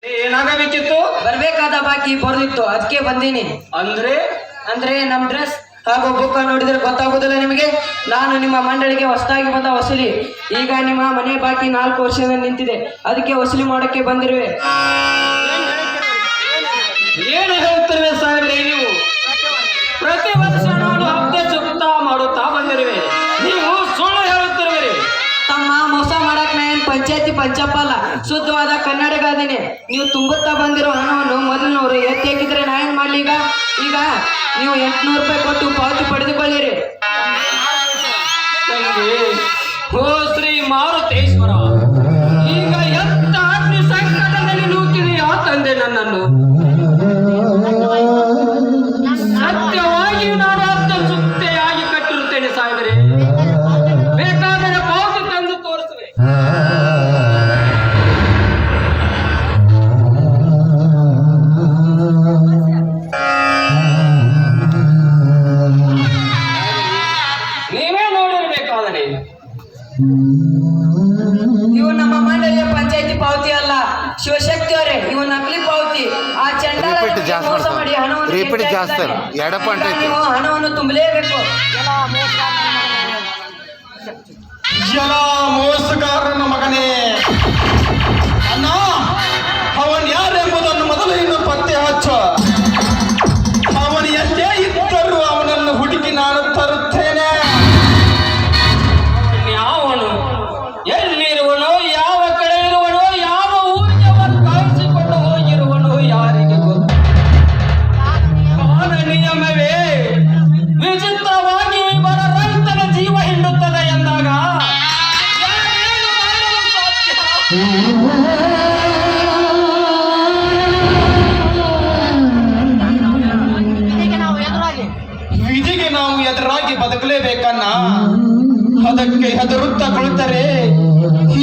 ಏನಾಗಬೇಕಿತ್ತು? ಬರ್ಬೇಕಾದ ಬಾಕಿ ಬರ್ದಿತ್ತು, ಅದಕ್ಕೆ ಬಂದೀನಿ. ಅಂದ್ರೆ ನಮ್ ಡ್ರೆಸ್ ಹಾಗೂ ಬುಕ್ ನೋಡಿದ್ರೆ ಗೊತ್ತಾಗುದಿಲ್ಲ ನಿಮಗೆ. ನಾನು ನಿಮ್ಮ ಮಂಡಳಿಗೆ ಹೊಸದಾಗಿ ಬಂದ ವಸೂಲಿ. ಈಗ ನಿಮ್ಮ ಮನೆ ಬಾಕಿ 4 ವರ್ಷದಿಂದ ನಿಂತಿದೆ, ಅದಕ್ಕೆ ವಸೂಲಿ ಮಾಡೋಕ್ಕೆ ಬಂದಿರುವೆ. ಏನು ಹೇಳ್ತಿರುವೆ ಸಾಹೇಬ್ರೆ ನೀವು? ಪ್ರತಿ ವರ್ಷ ನಾನು ಹಬ್ಬ ಚುಕ್ತಾ ಮಾಡುತ್ತಾ ಬಂದಿರುವೆ, ನೀವು ಸುಳ್ಳು ಹೇಳುತ್ತಿರುವಿರಿ. ತಮ್ಮ ಮೋಸ ಮಾಡಕ್ ನಾ ಏನ್ ಪಂಚಾಯತಿ ಪಂಚಪ್ಪ ಅಲ್ಲ, ಶುದ್ಧವಾದ ಕನ್ನಡಿಗ ಅದೀನಿ. ನೀವು ತುಂಬುತ್ತಾ ಬಂದಿರೋ ಹಣವನ್ನು ಮೊದಲಿನವರು ಎತ್ತಿ ಹಾಕಿದ್ರೆ ನಾ ಏನ್ ಮಾಡ್ಲಿ? ಈಗ ನೀವು 800 ರೂಪಾಯಿ ಕೊಟ್ಟು ಪಾವತಿ ಪಡೆದುಕೊಳ್ಳಿರಿ. ಓ ಶ್ರೀ ಮಾರುತೇಶ್ವರ, ಈಗ ಎಂತ ಅಗ್ನಿ ಸಂಕಟದಲ್ಲಿ ನೂಕಿದೆಯಾ ತಂದೆ ನನ್ನನ್ನು? ಸತ್ಯವಾಗಿ ನಾನು ಅರ್ಧ ಸುತ್ತೆಯಾಗಿ ಕಟ್ಟಿರುತ್ತೇನೆ ಸಾಹೇಬರೇ, ಬೇಕಾದರೆ ಪಾವತಿ ತಂದು ತೋರಿಸುವೆ. ನೀವೇ ನೋಡಿರ್ಬೇಕಾದರೆ. ಇವು ನಮ್ಮ ಮಂಡಳಿಯ ಪಂಚಾಯತಿ ಪಾವತಿ ಅಲ್ಲ ಶಿವಶಕ್ತಿ ಅವರೇ, ಇವು ನಕಲಿ ಪಾವತಿ. ಆ ಚಂಡಾಲ ಮೋಸ ಮಾಡಿ ಹಣವನ್ನು ತುಂಬಲೇಬೇಕು. ಎಲ್ಲ ಮೋಸಗಾರನ ಮಗನೇ, ಅಣ್ಣ ಅವನ್ ಯಾರೆಂಬುದನ್ನು ಮೊದಲು ಇನ್ನು ಪತ್ತೆ ಹಚ್ಚ. ಅವನು ಎಲ್ಲೇ ಇದ್ದರೂ ಅವನನ್ನು ಹುಡುಕಿ ನಾನು ತರುತ್ತೇನೆ. ಯಾವನು, ಎಲ್ಲಿರುವನೋ, ಯಾವ ಕಡೆ ಇರುವನೋ, ಯಾವ ಊರಿಗೆ ಕಳಿಸಿಕೊಂಡು ಹೋಗಿರುವನೋ ಯಾರಿಗೆ ಗೊತ್ತು. ಕಾಲ ನಿಯಮವೇ ವಿಚಿತ್ರವಾಗಿ ಬಡ ರೈತನ ಜೀವ ಹಿಂಡುತ್ತದೆ ಎಂದಾಗ ಯಾರೇನು ಮಾಡಲು ಸಾಧ್ಯ? ವಿಧಿಗೆ ನಾವು ಎದುರಾಗಿ ಬದುಕಲೇಬೇಕನ್ನ. ಅದಕ್ಕೆ ಹೆದರುತ್ತಾ ಕುಳಿತರೆ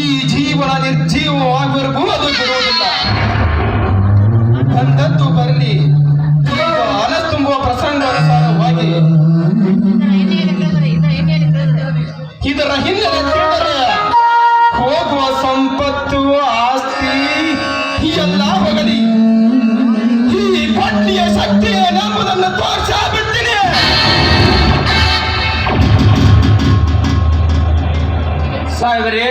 ಈ ಜೀವನ ನಿರ್ಜೀವವಾಗಿವರೆಗೂ ಅದು ಬಿಡುವುದಿಲ್ಲ. ಬಂದದ್ದು ಬರಲಿ. ಹಣ ತುಂಬುವ ಪ್ರಸಂಗಾನುಸಾರವಾಗಿ ಇದರ ಹಿನ್ನೆಲೆ ತಿಳಿದರೆ ಹೋಗುವ ಸಂಪತ್ತು, ಆಸ್ತಿ ಎಲ್ಲ ಹೋಗಲಿ, ಈ ಪಟ್ಟಿಯ ಶಕ್ತಿ ಏನೆಂಬುದನ್ನು ತೋರಿಸಿಬಿಡ್ತೀನಿ. ಸಾಹೇಬರೇ,